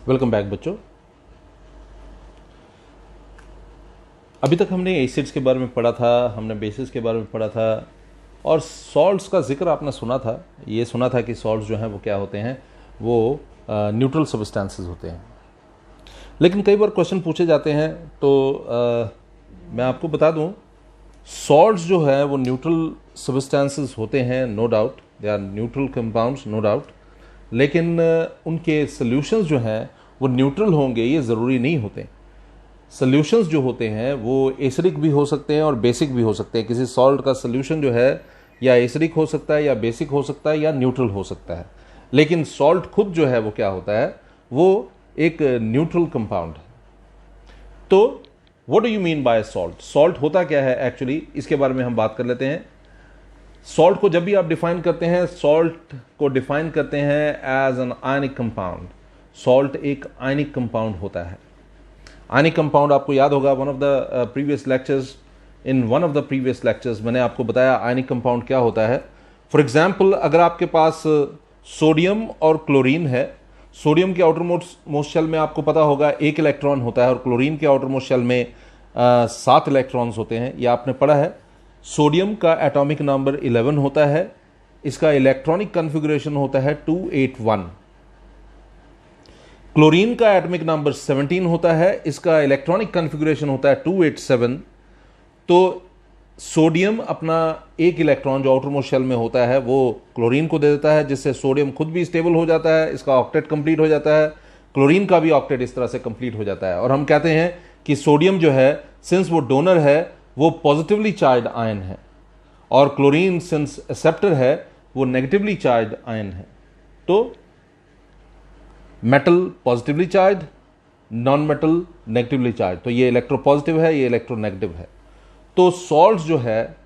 Welcome back बच्चों। अभी तक हमने एसिड्स के बारे में पढ़ा था, हमने बेसिस के बारे में पढ़ा था और सॉल्ट्स का जिक्र आपने सुना था। ये सुना था कि सॉल्ट्स जो हैं वो क्या होते हैं, वो न्यूट्रल सब्सटेंसेस होते हैं। लेकिन कई बार क्वेश्चन पूछे जाते हैं तो मैं आपको बता दूं, सॉल्ट्स जो है वो न्यूट्रल सब्सटेंसेस होते हैं, no doubt, they are neutral compounds, no doubt. लेकिन उनके सॉल्यूशंस जो हैं वो न्यूट्रल होंगे ये ज़रूरी नहीं होते। सॉल्यूशंस जो होते हैं वो एसिडिक भी हो सकते हैं और बेसिक भी हो सकते हैं। किसी सॉल्ट का सॉल्यूशन जो है या एसिडिक हो सकता है या बेसिक हो सकता है या न्यूट्रल हो सकता है। लेकिन सॉल्ट खुद जो है वो क्या होता है, वो एक न्यूट्रल कंपाउंड है। तो what do you mean by salt? Salt होता क्या है एक्चुअली, इसके बारे में हम बात कर लेते हैं। सॉल्ट को जब भी आप डिफाइन करते हैं, सॉल्ट को डिफाइन करते हैं as an ionic compound. Salt एक आयनिक कंपाउंड होता है। आयनिक कंपाउंड आपको याद होगा, one of the previous lectures मैंने आपको बताया आयनिक कंपाउंड क्या होता है। फॉर एग्जाम्पल, अगर आपके पास सोडियम और क्लोरीन है, सोडियम के आउटर मोस्ट शेल में आपको पता होगा 1 इलेक्ट्रॉन होता है और क्लोरीन के आउटर मोस्ट शेल में 7 इलेक्ट्रॉन्स होते हैं। ये आपने पढ़ा है। सोडियम का एटॉमिक नंबर 11 होता है, इसका इलेक्ट्रॉनिक कॉन्फ़िगरेशन होता है 281। क्लोरीन का एटॉमिक नंबर 17 होता है, इसका इलेक्ट्रॉनिक कॉन्फ़िगरेशन होता है 287। तो सोडियम अपना 1 इलेक्ट्रॉन जो आउटर मोस्ट शेल में होता है वो क्लोरीन को दे देता है, जिससे सोडियम खुद भी स्टेबल हो जाता है, इसका ऑक्टेट कंप्लीट हो जाता है, क्लोरीन का भी ऑक्टेट इस तरह से कंप्लीट हो जाता है। और हम कहते हैं कि सोडियम जो है, सिंस वो डोनर है, वो पॉजिटिवली चार्ज आयन है, और क्लोरीन सिंस एक्सेप्टर है वो नेगेटिवली चार्ज आयन है। तो metal positively charge, non metal negatively charge. तो ये इलेक्ट्रो पॉजिटिव है, ये इलेक्ट्रो नेगेटिव है। तो सॉल्ट्स जो है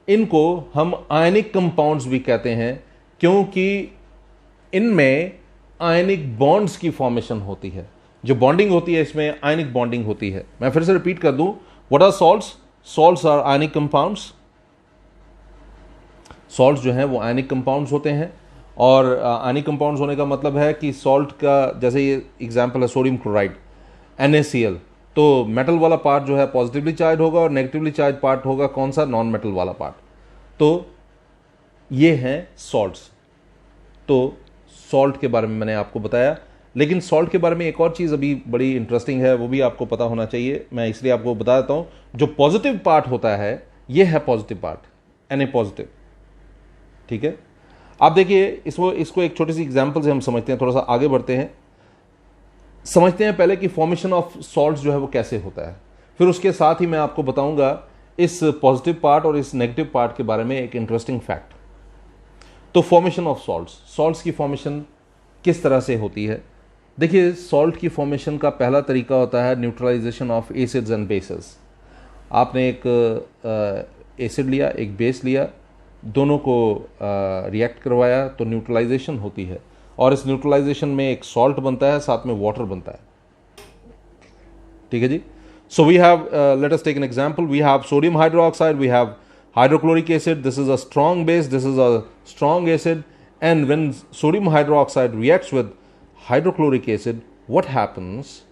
इनको हम आयनिक कंपाउंड्स भी कहते हैं, क्योंकि इनमें आयनिक बॉन्ड्स की फॉर्मेशन होती है। जो बॉन्डिंग होती है इसमें आयनिक बॉन्डिंग होती है। मैं फिर से रिपीट कर दूं, what are salts? Salts are ionic compounds. Salts जो हैं वो आयनिक कंपाउंड्स होते हैं। और आयनिक कंपाउंड्स होने का मतलब है कि सॉल्ट का, जैसे ये एग्जांपल है सोडियम क्लोराइड NaCl, तो मेटल वाला पार्ट जो है पॉजिटिवली चार्ज होगा और नेगेटिवली चार्ज पार्ट होगा कौन सा? नॉन मेटल वाला पार्ट। तो ये हैं सॉल्ट्स। तो सॉल्ट के बारे में मैंने आपको बताया। लेकिन सॉल्ट के बारे में एक और चीज़ अभी बड़ी इंटरेस्टिंग है, वो भी आपको पता होना चाहिए। मैं इसलिए आपको बता देता हूँ। जो पॉजिटिव पार्ट होता है ये है पॉजिटिव पार्ट, Na पॉजिटिव। ठीक है, आप देखिए इसको एक छोटी सी एग्जांपल से हम समझते हैं। थोड़ा सा आगे बढ़ते हैं, समझते हैं पहले कि फॉर्मेशन ऑफ सॉल्ट्स जो है वो कैसे होता है। फिर उसके साथ ही मैं आपको बताऊंगा इस पॉजिटिव पार्ट और इस नेगेटिव पार्ट के बारे में एक इंटरेस्टिंग फैक्ट। तो फॉर्मेशन ऑफ सॉल्ट्स की फॉर्मेशन किस तरह से होती है? देखिए, सॉल्ट की फॉर्मेशन का पहला तरीका होता है neutralization of acids and bases. आपने एक एसिड लिया, एक बेस लिया, दोनों को रिएक्ट करवाया तो न्यूट्रलाइजेशन होती है। और इस न्यूट्रलाइजेशन में एक सॉल्ट बनता है, साथ में वाटर बनता है। ठीक है जी। So we have, let us take an example. We have sodium hydroxide, we have hydrochloric acid. This is a strong base, this is a strong acid, and when sodium hydroxide reacts with hydrochloric acid, what happens?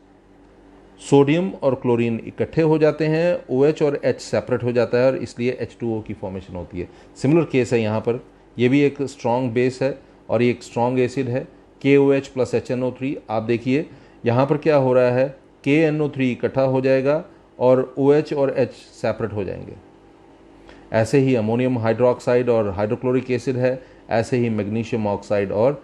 Sodium और chlorine इकट्ठे हो जाते हैं, OH और H separate हो जाता है और इसलिए H2O की फॉर्मेशन होती है। सिमिलर केस है यहाँ पर। ये भी एक स्ट्रॉन्ग बेस है और ये एक स्ट्रॉन्ग एसिड है, KOH प्लस HNO3। आप देखिए यहाँ पर क्या हो रहा है, KNO3 इकट्ठा हो जाएगा और OH और H सेपरेट हो जाएंगे। ऐसे ही अमोनियम हाइड्रोक्साइड और हाइड्रोक्लोरिक एसिड है, ऐसे ही मैग्नीशियम ऑक्साइड और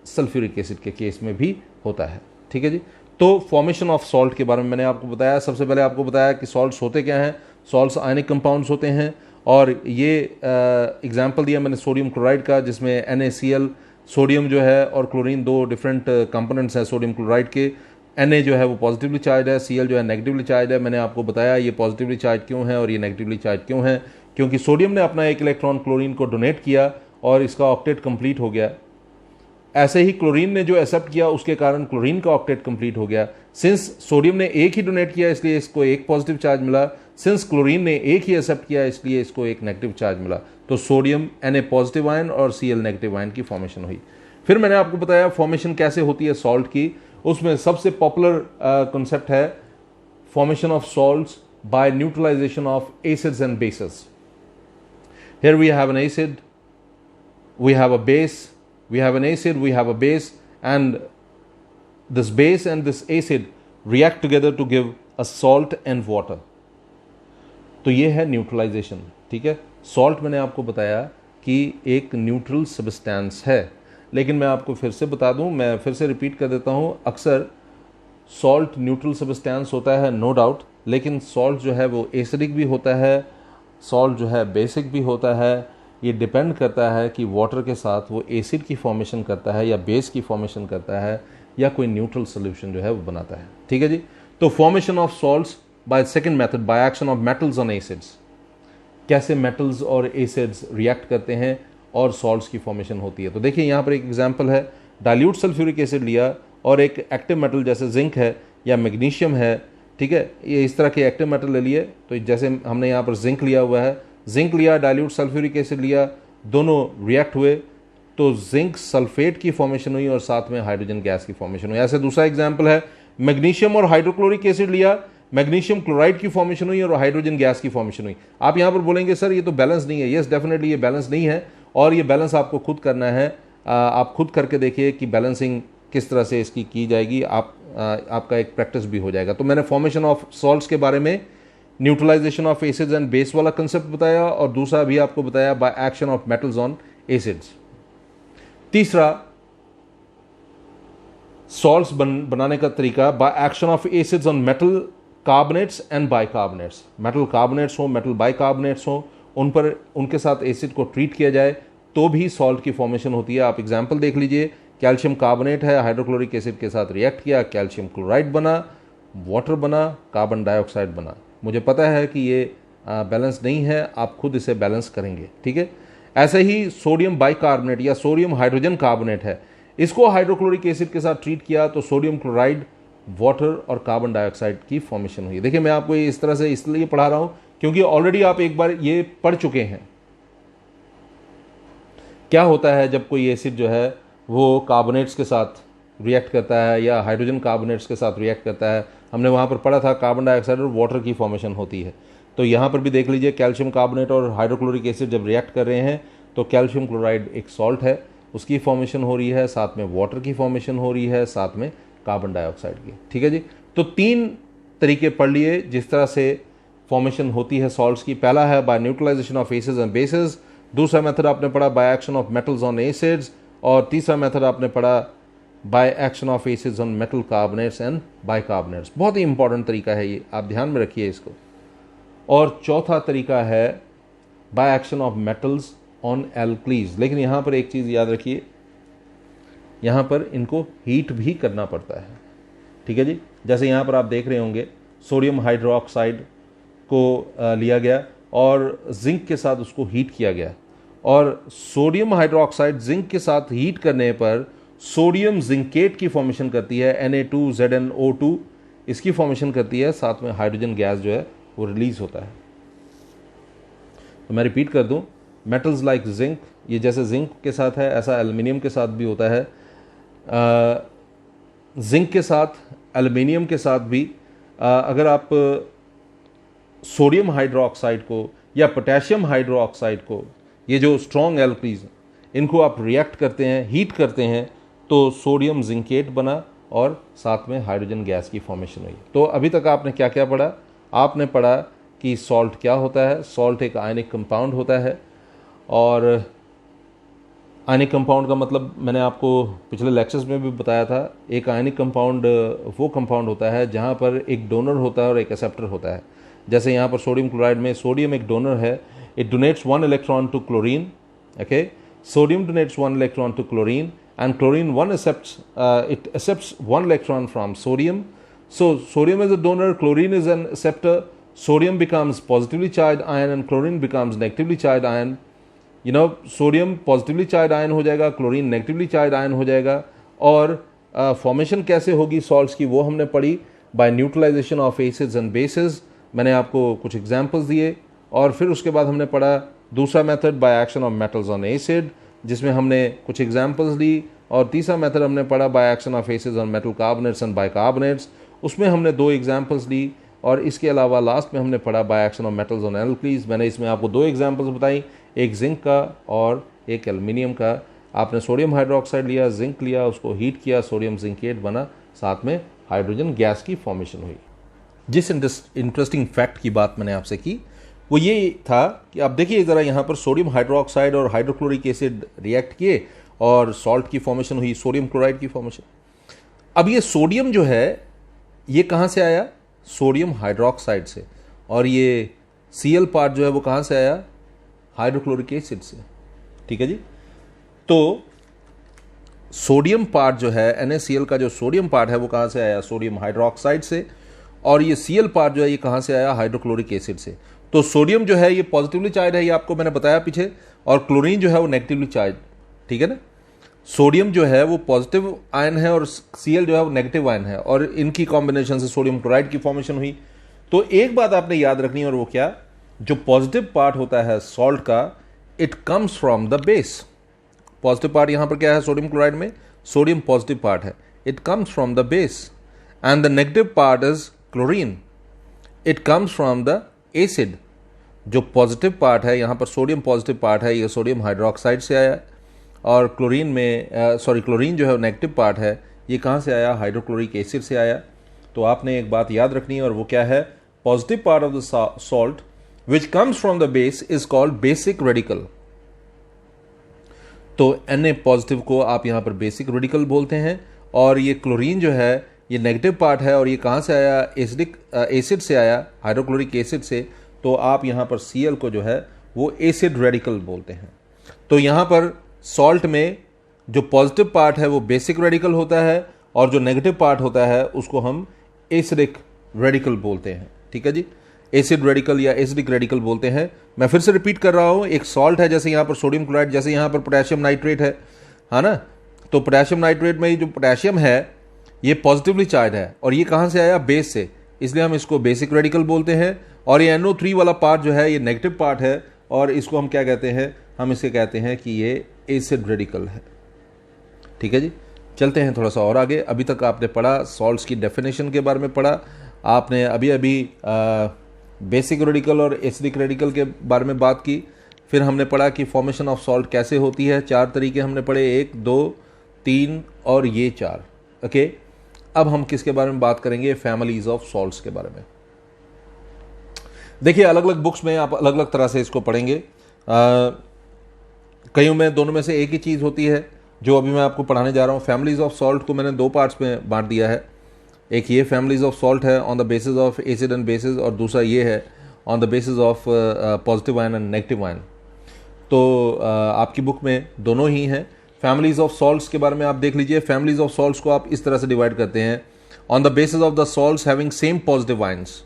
सल्फ्यूरिक एसिड के केस में भी होता है। ठीक है जी। तो फॉर्मेशन ऑफ सॉल्ट के बारे में मैंने आपको बताया। सबसे पहले आपको बताया कि सॉल्ट्स होते क्या हैं। सॉल्ट्स आयनिक कंपाउंड्स होते हैं, और ये एग्जांपल दिया मैंने सोडियम क्लोराइड का, जिसमें NaCl, सोडियम जो है और क्लोरीन दो डिफरेंट कंपोनेंट्स हैं सोडियम क्लोराइड के। Na जो है वो पॉजिटिवली चार्ज है, Cl जो है नेगेटिवली चार्ज है। मैंने आपको बताया ये पॉजिटिवली चार्ज क्यों है और ये नेगेटिवली चार्ज क्यों है, क्योंकि सोडियम ने अपना 1 इलेक्ट्रॉन क्लोरीन को डोनेट किया और इसका ऑक्टेट कंप्लीट हो गया। ऐसे ही क्लोरीन ने जो एक्सेप्ट किया उसके कारण क्लोरीन का ऑक्टेट कंप्लीट हो गया। सिंस सोडियम ने एक ही डोनेट किया इसलिए इसको एक पॉजिटिव चार्ज मिला, सिंस क्लोरीन ने एक ही एक्सेप्ट किया इसलिए इसको एक नेगेटिव चार्ज मिला। तो सोडियम Na पॉजिटिव आयन और Cl नेगेटिव आयन की फॉर्मेशन हुई। फिर मैंने आपको बताया फॉर्मेशन कैसे होती है सॉल्ट की। उसमें सबसे पॉपुलर कॉन्सेप्ट है formation of salts by neutralization of acids and bases. Here we have an acid, we have a base, we have an acid, we have a base, and this base and this acid react together to give a salt and water. तो ये है neutralisation. ठीक है, salt मैंने आपको बताया कि एक न्यूट्रल सब्सटेंस है, लेकिन मैं आपको फिर से बता दूं, मैं फिर से रिपीट कर देता हूं, अक्सर सॉल्ट न्यूट्रल सब्सटेंस होता है, नो डाउट, लेकिन सॉल्ट जो है वो एसिडिक भी होता है, सॉल्ट जो है बेसिक भी होता है. ये डिपेंड करता है कि वाटर के साथ वो एसिड की फॉर्मेशन करता है या बेस की फॉर्मेशन करता है या कोई न्यूट्रल सोल्यूशन जो है वो बनाता है. ठीक है जी. तो formation of salts by second method, bye action of metals on acids. कैसे मेटल्स और एसिड्स रिएक्ट करते हैं और सॉल्ट्स की फॉर्मेशन होती है. तो देखिए यहाँ पर एक एग्जाम्पल है, डाइल्यूट सल्फ्यूरिक एसिड लिया और एक एक्टिव मेटल जैसे जिंक है या मैग्नीशियम है. ठीक है, ये इस तरह के एक्टिव मेटल ले लिए. तो जैसे हमने यहाँ पर जिंक लिया हुआ है, जिंक लिया, डाइल्यूट सल्फ्यूरिक एसिड लिया, दोनों रिएक्ट हुए तो जिंक सल्फेट की फॉर्मेशन हुई और साथ में हाइड्रोजन गैस की फॉर्मेशन हुई. ऐसे दूसरा एग्जांपल है, मैग्नीशियम और हाइड्रोक्लोरिक एसिड लिया, मैग्नीशियम क्लोराइड की फॉर्मेशन हुई और हाइड्रोजन गैस की फॉर्मेशन हुई. आप यहां पर बोलेंगे सर ये तो बैलेंस नहीं है. यस, डेफिनेटली ये बैलेंस नहीं है और ये बैलेंस आपको खुद करना है. आप खुद करके देखिए कि बैलेंसिंग किस तरह से इसकी की जाएगी. आपका एक प्रैक्टिस भी हो जाएगा. तो मैंने फॉर्मेशन ऑफ सॉल्ट्स के बारे में, neutralization of acids and base वाला कंसेप्ट बताया और दूसरा भी आपको बताया by action of metals on acids. तीसरा, सॉल्ट्स बनाने का तरीका by action of acids on metal carbonates and bicarbonates. Metal carbonates हो, मेटल बाइकार्बोनेट्स हो, उन पर उनके साथ एसिड को ट्रीट किया जाए तो भी सॉल्ट की फॉर्मेशन होती है. आप एग्जाम्पल देख लीजिए, कैल्शियम कार्बोनेट है, हाइड्रोक्लोरिक एसिड के साथ रिएक्ट किया, कैल्शियम क्लोराइड बना, वाटर बना, कार्बन डाइऑक्साइड बना. मुझे पता है कि ये बैलेंस नहीं है, आप खुद इसे बैलेंस करेंगे. ठीक है, ऐसे ही सोडियम बाइकार्बोनेट या सोडियम हाइड्रोजन कार्बोनेट है, इसको हाइड्रोक्लोरिक एसिड के साथ ट्रीट किया तो सोडियम क्लोराइड, वाटर और कार्बन डाइऑक्साइड की फॉर्मेशन हुई. देखिए, मैं आपको ये इस तरह से इसलिए पढ़ा रहा हूं क्योंकि ऑलरेडी आप एक बार ये पढ़ चुके हैं. क्या होता है जब कोई एसिड जो है वो कार्बोनेट्स के साथ रिएक्ट करता है या हाइड्रोजन कार्बोनेट्स के साथ रिएक्ट करता है. हमने वहाँ पर पढ़ा था कार्बन डाइऑक्साइड और वाटर की फॉर्मेशन होती है. तो यहाँ पर भी देख लीजिए, कैल्शियम कार्बोनेट और हाइड्रोक्लोरिक एसिड जब रिएक्ट कर रहे हैं तो कैल्शियम क्लोराइड एक सॉल्ट है, उसकी फॉर्मेशन हो रही है, साथ में वाटर की फॉर्मेशन हो रही है, साथ में कार्बन डाइऑक्साइड की. ठीक है जी. तो 3 तरीके पढ़ लिए जिस तरह से फॉर्मेशन होती है सॉल्ट्स की. पहला है by neutralization of acids and bases, दूसरा मेथड आपने पढ़ा by action of metals on acids, और तीसरा मेथड आपने पढ़ा by action of acids on metal carbonates and bicarbonates. बहुत ही इंपॉर्टेंट तरीका है ये, आप ध्यान में रखिए इसको. और चौथा तरीका है bye action of metals on alkalis. लेकिन यहां पर एक चीज याद रखिए, यहां पर इनको हीट भी करना पड़ता है. ठीक है जी. जैसे यहां पर आप देख रहे होंगे, सोडियम हाइड्रोक्साइड को लिया गया और जिंक के साथ उसको हीट किया गया, और सोडियम हाइड्रोक्साइड जिंक के साथ हीट करने पर सोडियम जिंकेट की फॉर्मेशन करती है, Na2ZnO2 इसकी फॉर्मेशन करती है, साथ में हाइड्रोजन गैस जो है वो रिलीज होता है. तो मैं रिपीट कर दूं, मेटल्स लाइक जिंक, ये जैसे जिंक के साथ है ऐसा एल्युमिनियम के साथ भी होता है. जिंक के साथ, एल्युमिनियम के साथ भी अगर आप सोडियम हाइड्रोक्साइड को या पोटेशियम हाइड्रोक्साइड को, ये जो स्ट्रॉन्ग एल्कलीज, इनको आप रिएक्ट करते हैं, हीट करते हैं, तो सोडियम जिंकेट बना और साथ में हाइड्रोजन गैस की फॉर्मेशन हुई. तो अभी तक आपने क्या क्या पढ़ा? आपने पढ़ा कि सॉल्ट क्या होता है. सॉल्ट एक आयनिक कंपाउंड होता है, और आयनिक कंपाउंड का मतलब मैंने आपको पिछले लेक्चर्स में भी बताया था. एक आयनिक कंपाउंड वो कंपाउंड होता है जहाँ पर एक डोनर होता है और एक एक्सेप्टर होता है. जैसे यहाँ पर सोडियम क्लोराइड में सोडियम एक डोनर है, it donates 1 electron to chlorine. Okay, sodium donates 1 electron to chlorine, and chlorine it accepts 1 electron from sodium. So sodium is a donor, chlorine is an acceptor. Sodium becomes positively charged ion and chlorine becomes negatively charged ion. You know, sodium positively charged ion हो जाएगा, chlorine negatively charged ion हो जाएगा. और formation कैसे होगी salts की वो हमने पढ़ी by neutralization of acids and bases. मैंने आपको कुछ एग्जांपल्स दिए, और फिर उसके बाद हमने पढ़ा दूसरा method by action of metals on acid, जिसमें हमने कुछ एग्जाम्पल्स ली और तीसरा मेथड हमने पढ़ा by action of acids on metal carbonates and bicarbonates, उसमें हमने 2 एग्जाम्पल्स ली। और इसके अलावा लास्ट में हमने पढ़ा by action of metals on alkalis. मैंने इसमें आपको 2 एग्जाम्पल्स बताई, एक जिंक का और एक एल्युमिनियम का। आपने सोडियम हाइड्रोक्साइड लिया, जिंक लिया, उसको हीट किया, सोडियम जिंकेट बना, साथ में हाइड्रोजन गैस की फॉर्मेशन हुई। जिस इंटरेस्टिंग फैक्ट की बात मैंने आपसे की वो ये था कि आप देखिए ज़रा यहाँ पर सोडियम हाइड्रोक्साइड और हाइड्रोक्लोरिक एसिड रिएक्ट किए और सॉल्ट की फॉर्मेशन हुई, सोडियम क्लोराइड की फॉर्मेशन। अब ये सोडियम जो है ये कहाँ से आया? सोडियम हाइड्रोक्साइड से। और ये Cl पार्ट जो है वो कहाँ से आया? हाइड्रोक्लोरिक एसिड से। ठीक है जी। तो सोडियम पार्ट जो है NaCl का जो सोडियम पार्ट है वो कहाँ से आया? सोडियम हाइड्रोक्साइड से। और ये Cl पार्ट जो है ये कहाँ से आया? हाइड्रोक्लोरिक एसिड से। तो सोडियम जो है ये पॉजिटिवली चार्ज है, ये आपको मैंने बताया पीछे, और क्लोरीन जो है वो नेगेटिवली चार्ज। ठीक है ना। सोडियम जो है वो पॉजिटिव आयन है और Cl जो है वो नेगेटिव आयन है, और इनकी कॉम्बिनेशन से सोडियम क्लोराइड की फॉर्मेशन हुई। तो एक बात आपने याद रखनी है, और वो क्या? जो पॉजिटिव पार्ट होता है सॉल्ट का, it comes from the base. Positive part यहां पर क्या है? सोडियम क्लोराइड में सोडियम पॉजिटिव पार्ट है, it comes from the base. And the negative part is chlorine, it comes from the acid. जो पॉजिटिव पार्ट है यहां पर सोडियम पॉजिटिव पार्ट है, ये सोडियम हाइड्रोक्साइड से आया। और क्लोरीन में क्लोरीन जो है नेगेटिव पार्ट है, ये कहाँ से आया? हाइड्रोक्लोरिक एसिड से आया। तो आपने एक बात याद रखनी है, और वो क्या है? Positive part of the salt which comes from the base is called basic radical. तो Na पॉजिटिव को आप यहां पर बेसिक रेडिकल बोलते हैं। और ये क्लोरीन जो है ये नेगेटिव पार्ट है, और ये कहाँ से आया? एसिड से आया, हाइड्रोक्लोरिक एसिड से। तो आप यहां पर Cl को जो है वो एसिड रेडिकल बोलते हैं। तो यहां पर सॉल्ट में जो पॉजिटिव पार्ट है वो बेसिक रेडिकल होता है, और जो नेगेटिव पार्ट होता है उसको हम एसिडिक रेडिकल बोलते हैं। ठीक है जी। एसिड रेडिकल या एसिडिक रेडिकल बोलते हैं। मैं फिर से रिपीट कर रहा हूं, एक सॉल्ट है, जैसे यहां पर सोडियम क्लोराइड, जैसे यहां पर पोटेशियम नाइट्रेट है ना। तो पोटेशियम नाइट्रेट में जो पोटेशियम है ये पॉजिटिवली चार्ज है, और ये कहां से आया? बेस से, इसलिए हम इसको बेसिक रेडिकल बोलते हैं। और ये NO3 वाला पार्ट जो है ये नेगेटिव पार्ट है, और इसको हम क्या कहते हैं? हम इसे कहते हैं कि ये एसिड रेडिकल है। ठीक है जी। चलते हैं थोड़ा सा और आगे। अभी तक आपने पढ़ा सॉल्ट्स की डेफिनेशन के बारे में पढ़ा, आपने अभी बेसिक रेडिकल और एसिडिक रेडिकल के बारे में बात की। फिर हमने पढ़ा कि फॉर्मेशन ऑफ सॉल्ट कैसे होती है, 4 तरीके हमने पढ़े, 1, 2, 3 और ये 4। ओके। अब हम किसके बारे में बात करेंगे? फैमिलीज ऑफ सॉल्ट्स के बारे में। देखिए अलग अलग बुक्स में आप अलग अलग तरह से इसको पढ़ेंगे। कईयों में दोनों में से एक ही चीज़ होती है जो अभी मैं आपको पढ़ाने जा रहा हूँ। फैमिलीज ऑफ सॉल्ट को मैंने 2 पार्ट्स में बांट दिया है। एक ये फैमिलीज ऑफ सॉल्ट है on the basis of acid and bases, और दूसरा ये है on the basis of positive ion and negative ion. तो आपकी बुक में दोनों ही हैं। फैमिलीज ऑफ सॉल्ट्स के बारे में आप देख लीजिए। फैमिलीज ऑफ सॉल्ट्स को आप इस तरह से डिवाइड करते हैं, on the basis of the salts having same positive ions.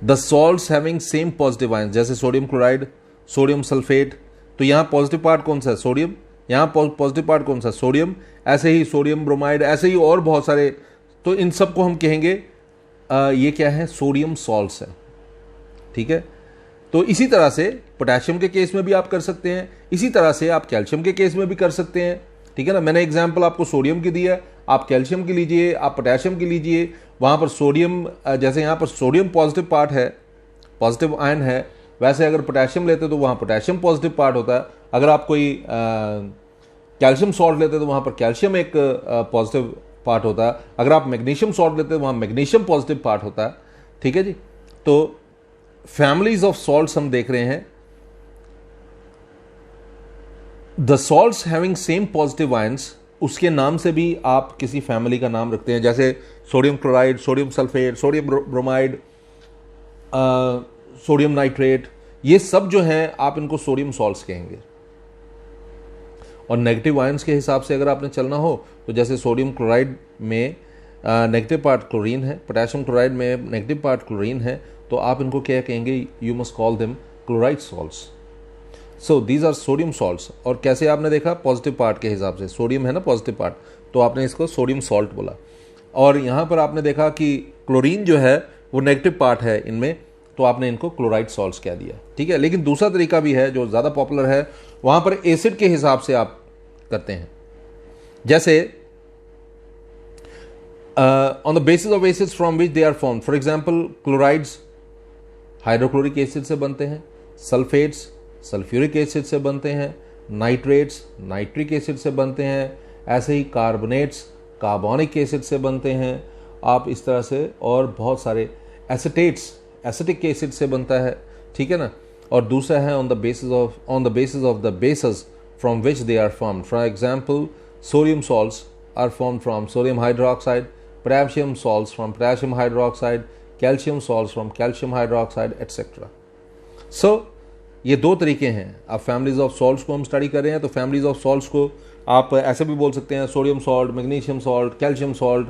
The salts having same positive ions, जैसे सोडियम क्लोराइड, सोडियम सल्फेट। तो यहाँ पॉजिटिव पार्ट कौन सा है? सोडियम। यहाँ पॉजिटिव पार्ट कौन सा? सोडियम। ऐसे ही सोडियम ब्रोमाइड, ऐसे ही और बहुत सारे। तो इन सब को हम कहेंगे ये क्या है? सोडियम सॉल्ट्स है। ठीक है। तो इसी तरह से पोटेशियम के केस में भी आप कर सकते हैं, इसी तरह से आप कैल्शियम के केस में भी कर सकते हैं। ठीक है ना। मैंने एग्जाम्पल आपको सोडियम की दी है, आप कैल्शियम की लीजिए, आप पोटेशियम की लीजिए। वहाँ पर सोडियम, जैसे यहाँ पर सोडियम पॉजिटिव पार्ट है, पॉजिटिव आयन है, वैसे अगर पोटेशियम लेते तो वहाँ पोटेशियम पॉजिटिव पार्ट होता है। अगर आप कोई कैल्शियम सॉल्ट लेते तो वहाँ पर कैल्शियम एक पॉजिटिव पार्ट होता है। अगर आप मैग्नीशियम सॉल्ट लेते तो वहाँ मैग्नीशियम पॉजिटिव पार्ट होता है। ठीक है जी। तो फैमिलीज ऑफ सॉल्ट्स हम देख रहे हैं। The salts having same positive ions, उसके नाम से भी आप किसी फैमिली का नाम रखते हैं, जैसे sodium chloride, sodium sulphate, sodium bromide, sodium nitrate, ये सब जो हैं आप इनको सोडियम सॉल्ट्स कहेंगे। और नेगेटिव आयंस के हिसाब से अगर आपने चलना हो तो जैसे सोडियम क्लोराइड में नेगेटिव पार्ट क्लोरीन है, पोटेशियम क्लोराइड में नेगेटिव पार्ट क्लोरीन है, तो आप इनको क्या कहेंगे? You must call them chloride salts. So these are sodium salts. और कैसे आपने देखा? पॉजिटिव पार्ट के हिसाब से, सोडियम है ना पॉजिटिव पार्ट, तो आपने इसको सोडियम सॉल्ट बोला। और यहाँ पर आपने देखा कि क्लोरीन जो है वो नेगेटिव पार्ट है इनमें, तो आपने इनको क्लोराइड सॉल्ट्स कह दिया। ठीक है। लेकिन दूसरा तरीका भी है जो ज़्यादा पॉपुलर है, वहाँ पर एसिड के हिसाब से आप करते हैं। जैसे on the basis of acids from which they are form, for example chlorides hydrochloric acid से बनते हैं, सल्फेट्स सल्फ्यूरिक एसिड से बनते हैं, नाइट्रेट्स नाइट्रिक एसिड से बनते हैं, ऐसे ही कार्बोनेट्स कार्बोनिक एसिड से बनते हैं। आप इस तरह से और बहुत सारे एसिटेट्स एसिटिक एसिड से बनता है, ठीक है ना। और दूसरा है on the basis of the bases from which they are formed, for example sodium salts are formed from sodium hydroxide, potassium salts from potassium hydroxide, calcium salts from calcium hydroxide etcetera. So ये दो तरीके हैं। अब families of salts को हम study कर रहे हैं, तो फैमिलीज ऑफ सॉल्ट्स को आप ऐसे भी बोल सकते हैं, sodium salt, magnesium salt, calcium salt.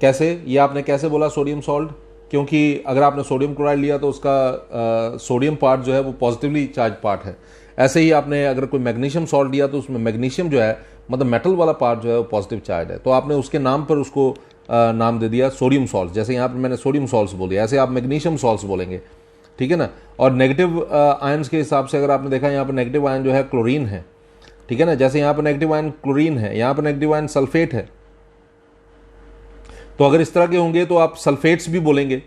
कैसे, ये आपने कैसे बोला सोडियम सॉल्ट? क्योंकि अगर आपने सोडियम क्लोराइड लिया तो उसका सोडियम पार्ट जो है वो पॉजिटिवली चार्ज पार्ट है। ऐसे ही आपने अगर कोई मैग्नीशियम सॉल्ट लिया तो उसमें मैग्नीशियम जो है मतलब मेटल वाला पार्ट जो है वो पॉजिटिव चार्ज है, तो आपने उसके नाम पर उसको नाम दे दिया सोडियम सॉल्ट। जैसे यहाँ पर मैंने सोडियम सॉल्ट्स बोले, ऐसे आप मैग्नीशियम सॉल्ट्स बोलेंगे, ठीक है ना। और नेगेटिव आयंस के हिसाब से अगर आपने देखा यहाँ पर नेगेटिव आयन जो है क्लोरीन है, ठीक है ना। जैसे यहाँ पर नेगेटिव आयन क्लोरीन है, यहाँ पर नेगेटिव आयन सल्फेट है, तो अगर इस तरह के होंगे तो आप सल्फेट्स भी बोलेंगे।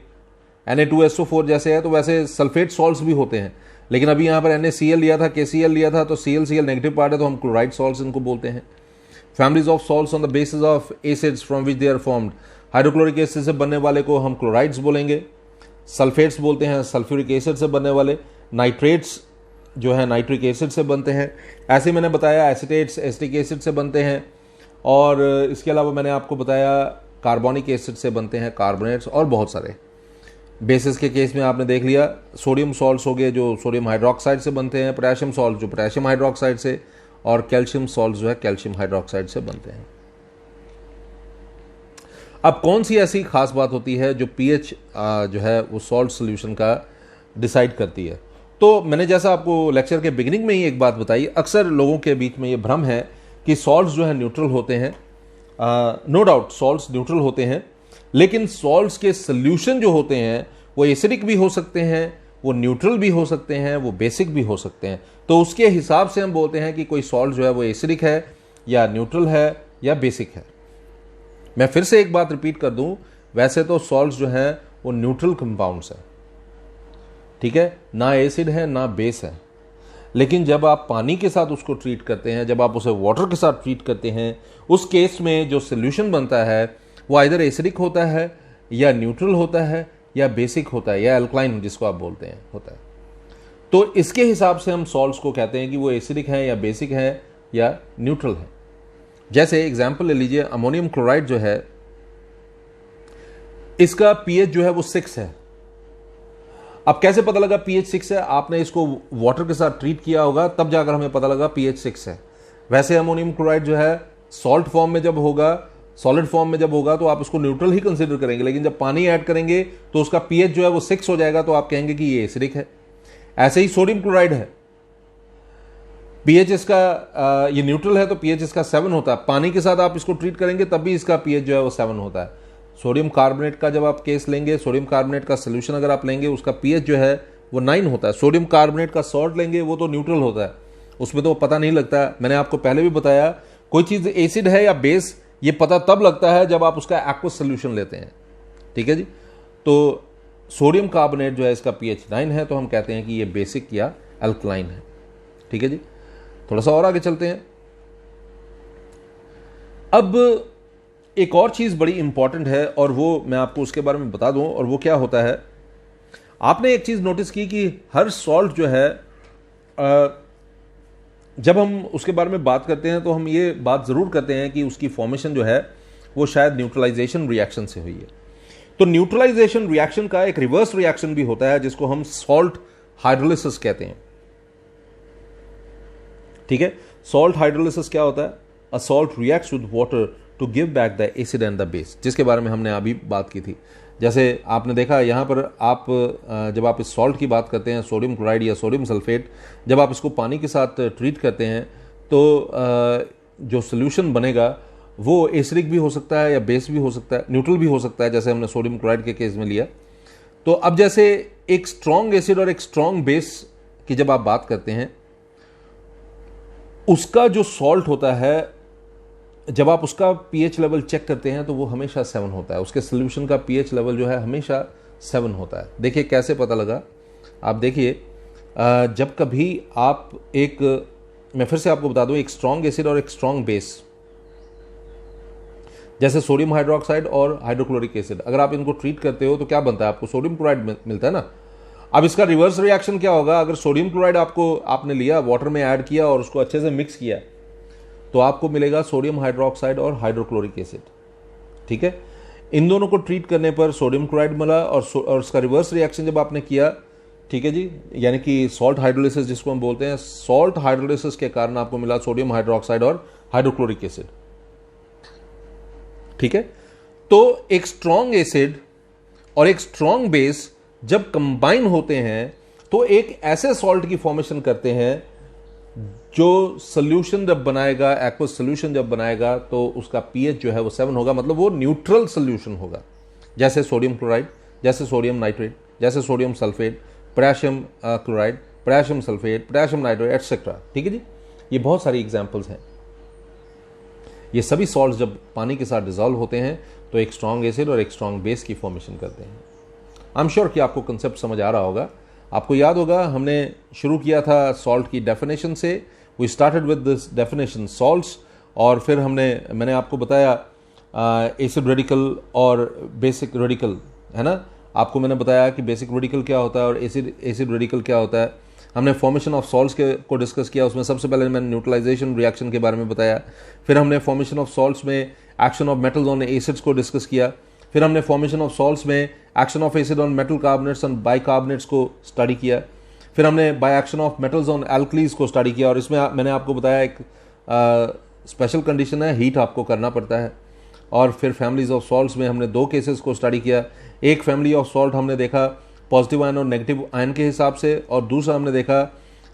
Na2SO4 जैसे है तो वैसे सल्फेट सॉल्ट्स भी होते हैं, लेकिन अभी यहाँ पर NaCl लिया था, KCl लिया था, तो ClCl नेगेटिव पार्ट है तो हम क्लोराइड सॉल्ट्स इनको बोलते हैं। Families of salts on the basis of acids from which they are formed, hydrochloric acid से बनने वाले को हम क्लोराइड्स बोलेंगे, सल्फेट्स बोलते हैं सल्फ्यूरिक एसिड से बनने वाले, नाइट्रेट्स जो है नाइट्रिक एसिड से बनते हैं। ऐसे मैंने बताया एसिटेट्स एसिटिक एसिड से बनते हैं, और इसके अलावा मैंने आपको बताया कार्बोनिक एसिड से बनते हैं, कार्बोनेट्स, और बहुत सारे। बेसिस के केस में आपने देख लिया सोडियम सॉल्ट्स हो गए जो सोडियम हाइड्रोक्साइड से बनते हैं, पोटेशियम सॉल्ट जो पोटेशियम हाइड्रोक्साइड से, और कैल्शियम सॉल्ट जो है कैल्शियम हाइड्रोक्साइड से बनते हैं। अब कौन सी ऐसी खास बात होती है जो पीएच जो है वो सॉल्ट सोल्यूशन का डिसाइड करती है? तो मैंने जैसा आपको लेक्चर के बिगिनिंग में ही एक बात बताई, अक्सर लोगों के बीच में ये भ्रम है कि सॉल्ट्स जो है न्यूट्रल होते हैं। नो डाउट सॉल्ट्स न्यूट्रल होते हैं, लेकिन सॉल्ट्स के सोल्यूशन जो होते हैं वो एसिडिक भी हो सकते हैं, वो न्यूट्रल भी हो सकते हैं, वो बेसिक भी हो सकते हैं। तो उसके हिसाब से हम बोलते हैं कि कोई सॉल्ट जो है वो एसिडिक है या न्यूट्रल है या बेसिक है। मैं फिर से एक बात रिपीट कर दूं, वैसे तो सॉल्ट्स जो है वो न्यूट्रल कंपाउंड्स हैं, ठीक है, ना एसिड है ना बेस है। लेकिन जब आप पानी के साथ उसको ट्रीट करते हैं, जब आप उसे वाटर के साथ ट्रीट करते हैं, उस केस में जो सोल्यूशन बनता है वो आइदर एसिडिक होता है या न्यूट्रल होता है या बेसिक होता है या अल्कलाइन जिसको आप बोलते हैं होता है। तो इसके हिसाब से हम सॉल्ट्स को कहते हैं कि वो एसिडिक हैं या बेसिक हैं या न्यूट्रल है। जैसे एग्जाम्पल ले लीजिए, अमोनियम क्लोराइड जो है इसका पीएच जो है वो 6 है। अब कैसे पता लगा पीएच 6 है? आपने इसको वाटर के साथ ट्रीट किया होगा तब जाकर हमें पता लगा पीएच 6 है। वैसे अमोनियम क्लोराइड जो है सॉल्ट फॉर्म में जब होगा, सॉलिड फॉर्म में जब होगा तो आप उसको न्यूट्रल ही कंसीडर करेंगे, लेकिन जब पानी ऐड करेंगे तो उसका पीएच जो है वो 6 हो जाएगा, तो आप कहेंगे कि ये एसिडिक है। ऐसे ही सोडियम क्लोराइड है, पीएच इसका ये न्यूट्रल है तो पीएच इसका 7 होता है। पानी के साथ आप इसको ट्रीट करेंगे तब भी इसका पीएच जो है वो 7 होता है। सोडियम कार्बोनेट का जब आप केस लेंगे, सोडियम कार्बोनेट का सोल्यूशन अगर आप लेंगे, उसका पीएच जो है वो 9 होता है। सोडियम कार्बोनेट का सॉल्ट लेंगे वो तो न्यूट्रल होता है, उसमें तो पता नहीं लगता। मैंने आपको पहले भी बताया कोई चीज़ एसिड है या बेस ये पता तब लगता है जब आप उसका एक्वस सोल्यूशन लेते हैं, ठीक है जी। तो सोडियम कार्बोनेट जो है इसका पीएच 9 है, तो हम कहते हैं कि ये बेसिक या अल्कलाइन है, ठीक है जी। थोड़ा सा और आगे चलते हैं। अब एक और चीज़ बड़ी इंपॉर्टेंट है और वो मैं आपको उसके बारे में बता दूं, और वो क्या होता है, आपने एक चीज़ नोटिस की कि हर सॉल्ट जो है जब हम उसके बारे में बात करते हैं तो हम ये बात ज़रूर करते हैं कि उसकी फॉर्मेशन जो है वो शायद न्यूट्रलाइजेशन रिएक्शन से हुई है। तो न्यूट्रलाइजेशन रिएक्शन का एक रिवर्स रिएक्शन भी होता है जिसको हम सॉल्ट हाइड्रोलिसिस कहते हैं, ठीक है। सॉल्ट हाइड्रोलिसिस क्या होता है? A salt reacts with water to give back the acid and the base, जिसके बारे में हमने अभी बात की थी। जैसे आपने देखा यहाँ पर आप जब आप इस सॉल्ट की बात करते हैं, सोडियम क्लोराइड या सोडियम सल्फेट, जब आप इसको पानी के साथ ट्रीट करते हैं तो जो सोल्यूशन बनेगा वो एसिडिक भी हो सकता है या बेस भी हो सकता है, न्यूट्रल भी हो सकता है, जैसे हमने सोडियम क्लोराइड के केस में लिया। तो अब जैसे एक स्ट्रॉन्ग एसिड और एक स्ट्रॉन्ग बेस की जब आप बात करते हैं उसका जो सॉल्ट होता है, जब आप उसका पीएच लेवल चेक करते हैं तो वो हमेशा 7 होता है। उसके सोल्यूशन का पीएच लेवल जो है हमेशा 7 होता है। देखिए कैसे पता लगा, आप देखिए जब कभी आप एक, मैं फिर से आपको बता दूं, एक स्ट्रॉन्ग एसिड और एक स्ट्रॉन्ग बेस, जैसे सोडियम हाइड्रोक्साइड और हाइड्रोक्लोरिक एसिड, अगर आप इनको ट्रीट करते हो तो क्या बनता है, आपको सोडियम क्लोराइड मिलता है ना। अब इसका रिवर्स रिएक्शन क्या होगा, अगर सोडियम क्लोराइड आपने लिया, वाटर में ऐड किया और उसको अच्छे से मिक्स किया, तो आपको मिलेगा सोडियम हाइड्रोक्साइड और हाइड्रोक्लोरिक एसिड। ठीक है, इन दोनों को ट्रीट करने पर सोडियम क्लोराइड मिला और उसका रिवर्स रिएक्शन जब आपने किया, ठीक है जी, यानी कि सॉल्ट हाइड्रोलिसिस जिसको हम बोलते हैं, सॉल्ट हाइड्रोलिसिस के कारण आपको मिला सोडियम हाइड्रोक्साइड और हाइड्रोक्लोरिक एसिड। ठीक है, तो एक स्ट्रॉन्ग एसिड और एक स्ट्रॉन्ग बेस जब कंबाइन होते हैं तो एक ऐसे सॉल्ट की फॉर्मेशन करते हैं जो सोल्यूशन जब बनाएगा, एक्वस सोल्यूशन जब बनाएगा, तो उसका पीएच जो है वो 7 होगा, मतलब वो न्यूट्रल सोल्यूशन होगा। जैसे सोडियम क्लोराइड, जैसे सोडियम नाइट्रेट, जैसे sodium sulphate, potassium chloride, potassium sulphate, potassium nitrate etcetera. ठीक है जी, ये बहुत सारी एग्जांपल्स हैं। ये सभी सॉल्ट्स जब पानी के साथ डिजॉल्व होते हैं तो एक स्ट्रॉन्ग एसिड और एक स्ट्रॉन्ग बेस की फॉर्मेशन करते हैं। आई एम श्योर कि आपको कंसेप्ट समझ आ रहा होगा। आपको याद होगा हमने शुरू किया था सॉल्ट की डेफिनेशन से, we started with this definition salts, और फिर मैंने आपको बताया एसिड रेडिकल और बेसिक रेडिकल, है ना। आपको मैंने बताया कि बेसिक रेडिकल क्या होता है और एसिड रेडिकल क्या होता है। हमने फॉर्मेशन ऑफ सॉल्ट्स को डिस्कस किया, उसमें सबसे पहले मैंने न्यूट्रलाइजेशन रिएक्शन के बारे में बताया। फिर हमने फॉर्मेशन ऑफ सॉल्ट्स में action of metals on acids को डिस्कस किया। फिर हमने फॉर्मेशन ऑफ सॉल्ट्स में action of acid on metal carbonates on bicarbonates को स्टडी किया। फिर हमने bye action of metals on alkalis को स्टडी किया, और इसमें मैंने आपको बताया एक स्पेशल कंडीशन है, हीट आपको करना पड़ता है। और फिर फैमिलीज ऑफ सॉल्ट्स में हमने 2 केसेस को स्टडी किया। एक फैमिली ऑफ सॉल्ट हमने देखा पॉजिटिव आयन और नेगेटिव आयन के हिसाब से, और दूसरा हमने देखा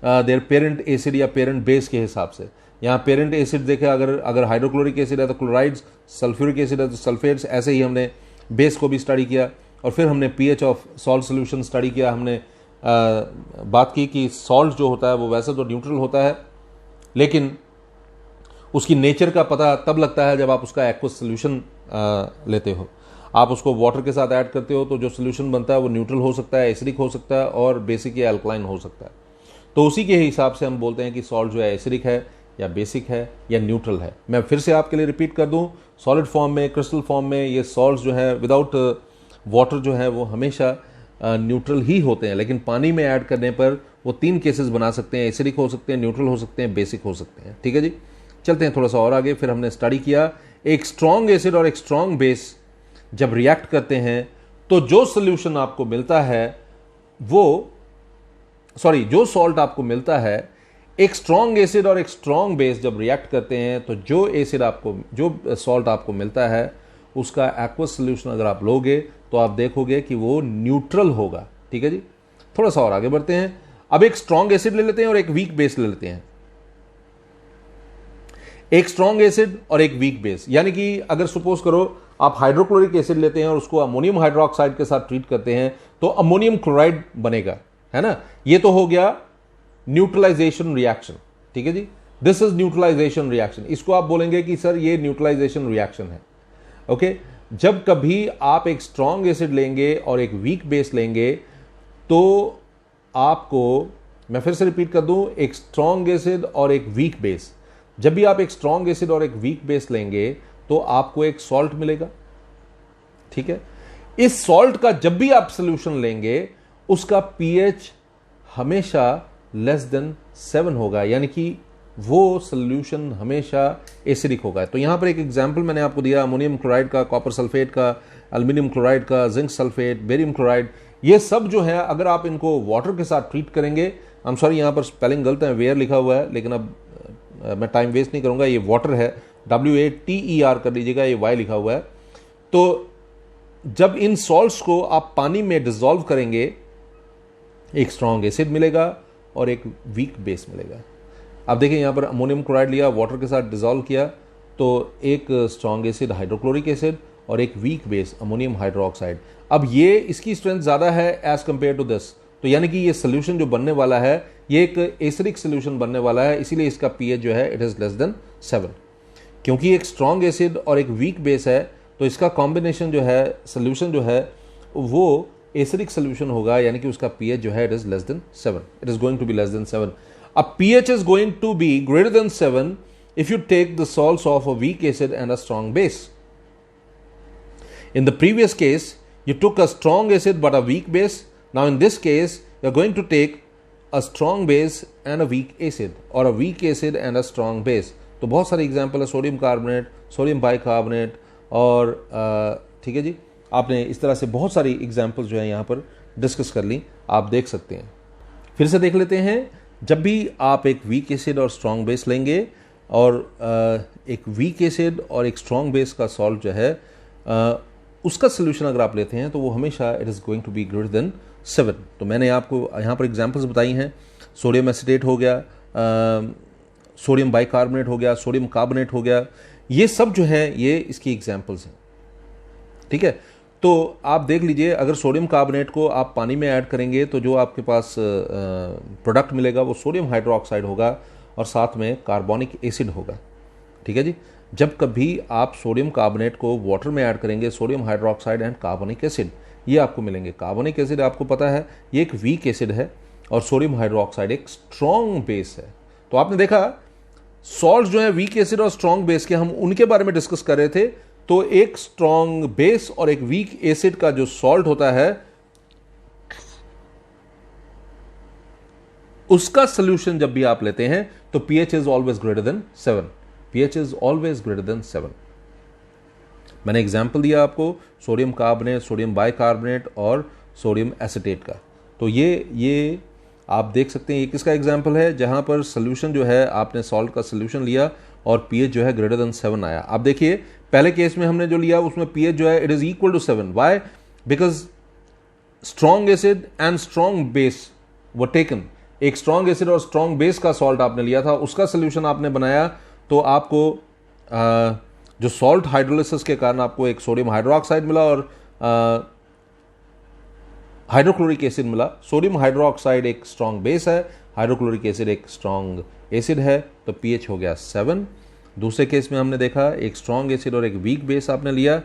देयर पेरेंट एसिड या पेरेंट बेस के हिसाब से। यहाँ पेरेंट एसिड देखा, अगर हाइड्रोक्लोरिक एसिड है तो क्लोराइड्स, सल्फ्यूरिक एसिड है तो सल्फेट्स, ऐसे ही हमने बेस को भी स्टडी किया। और फिर हमने pH of salt solution study किया। हमने बात की कि सॉल्ट जो होता है वो वैसे तो न्यूट्रल होता है, लेकिन उसकी नेचर का पता तब लगता है जब आप उसका एक्वस सोल्यूशन लेते हो। आप उसको वाटर के साथ ऐड करते हो तो जो सोल्यूशन बनता है वो न्यूट्रल हो सकता है, एसिडिक हो सकता है, और बेसिक या अल्कलाइन हो सकता है। तो उसी के हिसाब से हम बोलते हैं कि सॉल्ट जो है एसिडिक है या बेसिक है या न्यूट्रल है। मैं फिर से आपके लिए रिपीट कर दूं, सॉलिड फॉर्म में, क्रिस्टल फॉर्म में ये सॉल्ट्स जो है विदाउट वाटर जो है वो हमेशा न्यूट्रल ही होते हैं, लेकिन पानी में ऐड करने पर वो 3 केसेस बना सकते हैं, एसिडिक हो सकते हैं, न्यूट्रल हो सकते हैं, बेसिक हो सकते हैं। ठीक है जी, चलते हैं थोड़ा सा और आगे। फिर हमने स्टडी किया एक स्ट्रॉन्ग एसिड और एक स्ट्रॉन्ग बेस जब रिएक्ट करते हैं तो जो सोल्यूशन आपको मिलता है जो सॉल्ट आपको मिलता है, एक स्ट्रॉन्ग एसिड और एक स्ट्रॉन्ग बेस जब रिएक्ट करते हैं तो जो सॉल्ट आपको मिलता है उसका एक्वस सोल्यूशन अगर आप लोगे तो आप देखोगे कि वो न्यूट्रल होगा। ठीक है जी, थोड़ा सा और आगे बढ़ते हैं। अब एक स्ट्रॉन्ग एसिड ले लेते हैं और एक वीक बेस ले लेते हैं। एक स्ट्रॉन्ग एसिड और एक वीक बेस, यानी कि अगर सपोज करो आप हाइड्रोक्लोरिक एसिड लेते हैं और उसको अमोनियम हाइड्रोक्साइड के साथ ट्रीट करते हैं तो अमोनियम क्लोराइड बनेगा, है ना। ये तो हो गया न्यूट्रलाइजेशन रिएक्शन। ठीक है जी, दिस इज न्यूट्रलाइजेशन रिएक्शन। इसको आप बोलेंगे कि सर ये न्यूट्रलाइजेशन रिएक्शन है। ओके, जब कभी आप एक स्ट्रॉन्ग एसिड लेंगे और एक वीक बेस लेंगे तो आपको, मैं फिर से रिपीट कर दूं, एक स्ट्रॉन्ग एसिड और एक वीक बेस, जब भी आप एक स्ट्रॉन्ग एसिड और एक वीक बेस लेंगे तो आपको एक सॉल्ट मिलेगा। ठीक है, इस सॉल्ट का जब भी आप सोल्यूशन लेंगे उसका पीएच हमेशा लेस देन 7 होगा, यानी कि वो सोल्यूशन हमेशा एसिडिक होगा। तो यहां पर एक एग्जांपल मैंने आपको दिया अमोनियम क्लोराइड का, कॉपर सल्फेट का, एल्यूमिनियम क्लोराइड का, जिंक सल्फेट, बेरियम क्लोराइड, ये सब जो है अगर आप इनको वाटर के साथ ट्रीट करेंगे, आई एम सॉरी यहां पर स्पेलिंग गलत है, वेयर लिखा हुआ है, लेकिन अब मैं टाइम वेस्ट नहीं करूंगा, ये वाटर है, WATER कर लीजिएगा, ये Y लिखा हुआ है। तो जब इन सॉल्ट्स को आप पानी में डिसॉल्व करेंगे एक स्ट्रॉन्ग एसिड मिलेगा और एक वीक बेस मिलेगा। अब देखिए यहां पर अमोनियम क्लोराइड लिया, वाटर के साथ डिसॉल्व किया, तो एक स्ट्रॉन्ग एसिड हाइड्रोक्लोरिक एसिड और एक वीक बेस अमोनियम हाइड्रोक्साइड। अब ये इसकी स्ट्रेंथ ज़्यादा है एज कंपेयर टू दिस, तो यानी कि ये सोल्यूशन जो बनने वाला है ये एक एसिडिक सोल्यूशन बनने वाला है, इसीलिए इसका पीएच जो है इट इज़ लेस देन 7। क्योंकि एक स्ट्रॉन्ग एसिड और एक वीक बेस है तो इसका कॉम्बिनेशन जो है, सोल्यूशन जो है वो एसिडिक सोल्यूशन होगा, यानी कि उसका पीएच जो है it is less than 7, it is going to be less than 7। अब pH is going to be greater than 7 if you take the salts of a weak acid and a strong base. In the previous case, you took a strong acid but a weak base. Now in this case, you are going to take a strong base and a weak acid, or a weak acid and a strong base. तो बहुत सारे example है, sodium carbonate, sodium bicarbonate, और ठीक है जी, आपने इस तरह से बहुत सारी एग्जाम्पल्स जो है यहाँ पर डिस्कस कर ली, आप देख सकते हैं। फिर से देख लेते हैं। जब भी आप एक वीक एसिड और स्ट्रॉन्ग बेस लेंगे और एक वीक एसिड और एक स्ट्रॉन्ग बेस का सॉल्ट जो है उसका सोल्यूशन अगर आप लेते हैं तो वो हमेशा it is going to be greater than 7। तो मैंने आपको यहाँ पर एग्जांपल्स बताई हैं। सोडियम एसिटेट हो गया, सोडियम बाइकार्बोनेट हो गया, सोडियम कार्बोनेट हो गया, ये सब जो है ये इसकी एग्जांपल्स हैं। ठीक है, तो आप देख लीजिए, अगर सोडियम कार्बोनेट को आप पानी में ऐड करेंगे तो जो आपके पास प्रोडक्ट मिलेगा वो सोडियम हाइड्रोक्साइड होगा और साथ में कार्बोनिक एसिड होगा। ठीक है जी, जब कभी आप सोडियम कार्बोनेट को वाटर में ऐड करेंगे, sodium hydroxide and carbonic acid ये आपको मिलेंगे। कार्बोनिक एसिड आपको पता है ये एक वीक एसिड है और सोडियम हाइड्रोक्साइड एक स्ट्रॉन्ग बेस है। तो आपने देखा सॉल्ट जो है वीक एसिड और स्ट्रॉन्ग बेस के, हम उनके बारे में डिस्कस कर रहे थे। तो एक स्ट्रॉन्ग बेस और एक वीक एसिड का जो सॉल्ट होता है उसका सोल्यूशन जब भी आप लेते हैं तो pH is always greater than 7। pH is always greater than 7। मैंने एग्जांपल दिया आपको सोडियम कार्बोनेट, सोडियम बाइकार्बोनेट और सोडियम एसिटेट का। तो ये आप देख सकते हैं, ये किसका एग्जांपल है जहां पर सोल्यूशन जो है, आपने सॉल्ट का सोल्यूशन लिया और pH जो है ग्रेटर देन 7 आया। आप देखिए पहले केस में हमने जो लिया उसमें pH जो है it is equal to 7। Why? Because strong acid and strong base were taken. एक स्ट्रॉन्ग एसिड और स्ट्रॉन्ग बेस का सॉल्ट आपने लिया था, उसका सोल्यूशन आपने बनाया, तो आपको जो सॉल्ट हाइड्रोलिसिस के कारण आपको एक सोडियम हाइड्रोक्साइड मिला और हाइड्रोक्लोरिक एसिड मिला। सोडियम हाइड्रोक्साइड एक स्ट्रॉन्ग बेस है, हाइड्रोक्लोरिक एसिड एक स्ट्रॉन्ग एसिड है, तो pH हो गया 7। दूसरे केस में हमने देखा एक स्ट्रॉन्ग एसिड और एक वीक बेस आपने लिया।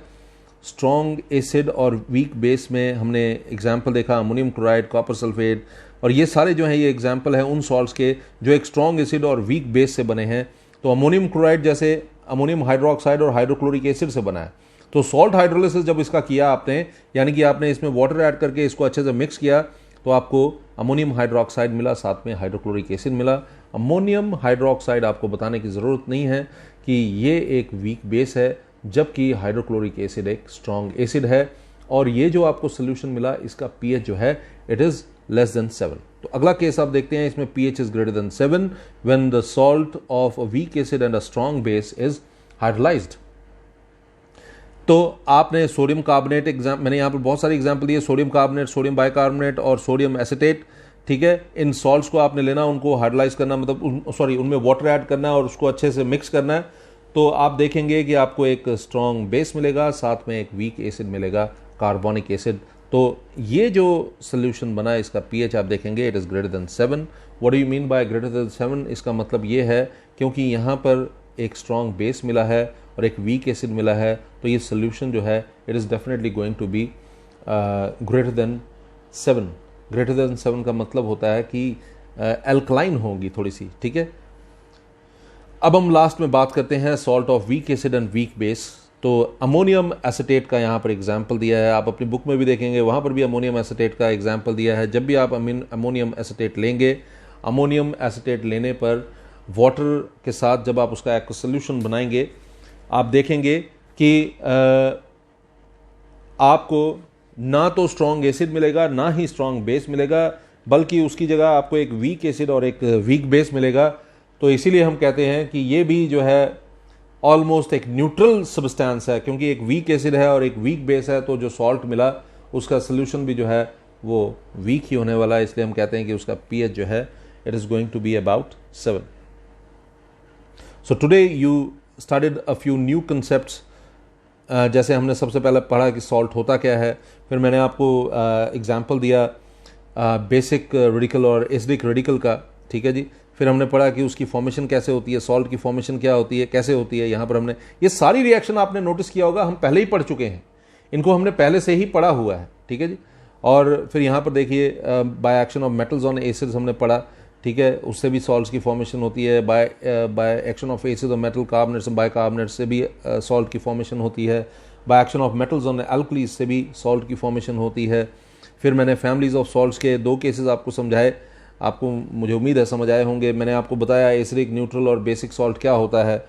स्ट्रॉन्ग एसिड और वीक बेस में हमने एग्जाम्पल देखा अमोनियम क्लोराइड, कॉपर सल्फेट, और ये सारे जो हैं ये एग्जाम्पल है उन सॉल्ट्स के जो एक स्ट्रॉन्ग एसिड और वीक बेस से बने हैं। तो अमोनियम क्लोराइड जैसे अमोनियम हाइड्रोक्साइड और हाइड्रोक्लोरिक एसिड से बना है। तो सॉल्ट हाइड्रोलिसिस जब इसका किया आपने, यानी कि आपने इसमें वाटर ऐड करके इसको अच्छे से मिक्स किया, तो आपको अमोनियम हाइड्रोक्साइड मिला, साथ में हाइड्रोक्लोरिक एसिड मिला। अमोनियम हाइड्रोक्साइड आपको बताने की ज़रूरत नहीं है कि ये एक वीक बेस है, जबकि हाइड्रोक्लोरिक एसिड एक स्ट्रॉन्ग एसिड है। और ये जो आपको सोल्यूशन मिला इसका pH जो है इट इज़ लेस देन 7। तो अगला केस आप देखते हैं, इसमें pH is greater than 7 when the salt of a weak acid and a strong base is hydrolysed. तो आपने सोडियम कार्बोनेट मैंने यहाँ पर बहुत सारे एग्जाम्पल दिए, सोडियम कार्बोनेट, सोडियम बाइकार्बोनेट और सोडियम एसिटेट। ठीक है, इन सॉल्ट्स को आपने लेना, उनको हाइड्रोलाइज करना, मतलब उनमें वाटर ऐड करना है और उसको अच्छे से मिक्स करना है। तो आप देखेंगे कि आपको एक स्ट्रॉन्ग बेस मिलेगा, साथ में एक वीक एसिड मिलेगा, कार्बोनिक एसिड। तो ये जो सोल्यूशन बना है इसका pH आप देखेंगे it is greater than 7। What do you mean by greater than 7? इसका मतलब ये है क्योंकि यहाँ पर एक स्ट्रॉन्ग बेस मिला है और एक वीक एसिड मिला है, तो ये सोल्यूशन जो है it is definitely going to be greater than 7। Greater than 7 का मतलब होता है कि एल्कलाइन होगी थोड़ी सी। ठीक है, अब हम लास्ट में बात करते हैं salt of weak acid and weak base. तो अमोनियम एसिटेट का यहाँ पर एग्जाम्पल दिया है, आप अपनी बुक में भी देखेंगे, वहाँ पर भी अमोनियम एसिटेट का एग्जाम्पल दिया है। जब भी आप अमोनियम एसिटेट लेंगे, अमोनियम एसिटेट लेने पर वाटर के साथ जब आप उसका एक सोल्यूशन बनाएंगे, आप देखेंगे कि आपको ना तो स्ट्रॉन्ग एसिड मिलेगा ना ही स्ट्रॉन्ग बेस मिलेगा, बल्कि उसकी जगह आपको एक वीक एसिड और एक वीक बेस मिलेगा। तो इसीलिए हम कहते हैं कि ये भी जो है ऑलमोस्ट एक न्यूट्रल सब्सटेंस है, क्योंकि एक वीक एसिड है और एक वीक बेस है, तो जो सॉल्ट मिला उसका सोल्यूशन भी जो है वो वीक ही होने वाला है। इसलिए हम कहते हैं कि उसका pH जो है it is going to be about 7। So today you studied a few new concepts. जैसे हमने सबसे पहले पढ़ा कि सॉल्ट होता क्या है, फिर मैंने आपको एग्जाम्पल दिया बेसिक रेडिकल और एसिडिक रेडिकल का, ठीक है जी। फिर हमने पढ़ा कि उसकी फॉर्मेशन कैसे होती है, सॉल्ट की फॉर्मेशन क्या होती है, कैसे होती है। यहाँ पर हमने ये सारी रिएक्शन आपने नोटिस किया होगा, हम पहले ही पढ़ चुके हैं, इनको हमने पहले से ही पढ़ा हुआ है, ठीक है जी। और फिर यहाँ पर देखिए bye action of metals on acids हमने पढ़ा, ठीक है, उससे भी सॉल्ट्स की फॉर्मेशन होती है। बाय एक्शन ऑफ एसिड और मेटल कार्बोनेट्स बाय कार्बोनेट्स से भी सॉल्ट की फॉर्मेशन होती है। Bye action of metals on alkalis से भी सॉल्ट की फॉर्मेशन होती है। फिर मैंने फैमिलीज ऑफ सॉल्ट्स के 2 केसेस आपको समझाए, आपको मुझे उम्मीद है समझ आए होंगे। मैंने आपको बताया एसिडिक, न्यूट्रल और बेसिक सॉल्ट क्या होता है,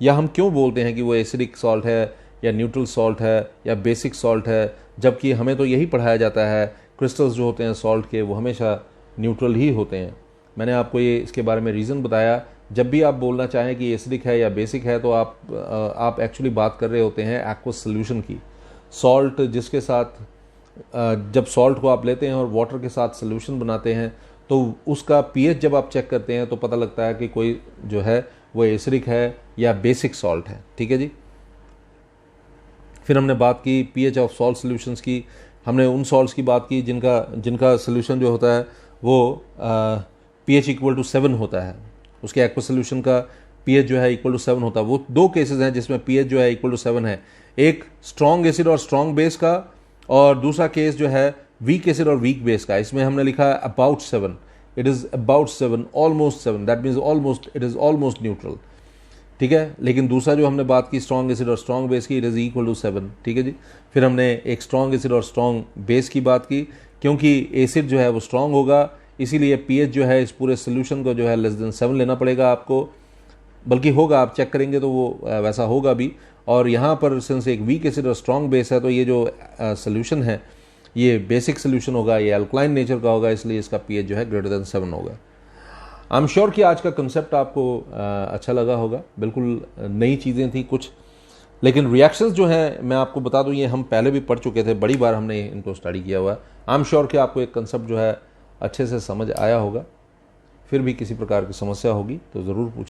या हम क्यों बोलते हैं कि वो एसिडिक सॉल्ट है या न्यूट्रल सॉल्ट है या बेसिक सॉल्ट है, जबकि हमें तो यही पढ़ाया जाता है क्रिस्टल्स जो होते हैं सॉल्ट के वो हमेशा न्यूट्रल ही होते हैं। मैंने आपको ये इसके बारे में रीज़न बताया। जब भी आप बोलना चाहें कि एसिडिक है या बेसिक है तो आप एक्चुअली बात कर रहे होते हैं एक्वस सोल्यूशन की। सॉल्ट जिसके साथ जब सॉल्ट को आप लेते हैं और वाटर के साथ सोल्यूशन बनाते हैं तो उसका पीएच जब आप चेक करते हैं तो पता लगता है कि कोई जो है वो एसिडिक है या बेसिक सॉल्ट है, ठीक है जी। फिर हमने बात की पीएच ऑफ सॉल्ट सॉल्यूशंस की। हमने उन सॉल्ट्स की बात की जिनका सोल्यूशन जो होता है वो पीएच इक्वल टू 7 होता है, उसके एक्वस सोल्यूशन का पीएच जो है इक्वल टू 7 होता है। वो 2 केसेस हैं जिसमें पीएच जो है इक्वल टू 7 है, एक स्ट्रॉन्ग एसिड और स्ट्रॉन्ग बेस का, और दूसरा केस जो है वीक एसिड और वीक बेस का। इसमें हमने लिखा है about 7, it is about 7, almost 7, that means almost, it is almost neutral, ठीक है। लेकिन दूसरा जो हमने बात की स्ट्रॉन्ग एसिड और स्ट्रॉन्ग बेस की, इट इज़ इक्वल टू 7, ठीक है जी। फिर हमने एक स्ट्रॉन्ग एसिड और स्ट्रॉन्ग बेस की बात की, क्योंकि एसिड जो है वो स्ट्रॉन्ग होगा इसीलिए पीएच जो है इस पूरे सोल्यूशन को जो है लेस देन 7 लेना पड़ेगा आपको, बल्कि होगा, आप चेक करेंगे तो वो वैसा होगा भी। और यहाँ पर सिंस एक वीक एसिड और स्ट्रॉन्ग बेस है तो ये जो सोल्यूशन है ये बेसिक सोल्यूशन होगा, ये अल्कलाइन नेचर का होगा, इसलिए इसका पीएच जो है ग्रेटर देन 7 होगा। आई एम श्योर कि आज का कंसेप्ट आपको अच्छा लगा होगा, बिल्कुल नई चीज़ें थी कुछ, लेकिन रिएक्शंस जो हैं मैं आपको बता दूं ये हम पहले भी पढ़ चुके थे, बड़ी बार हमने इनको स्टडी किया हुआ है। आई एम श्योर कि आपको एक कंसेप्ट जो है अच्छे से समझ आया होगा। फिर भी किसी प्रकार की समस्या होगी तो ज़रूर पूछें।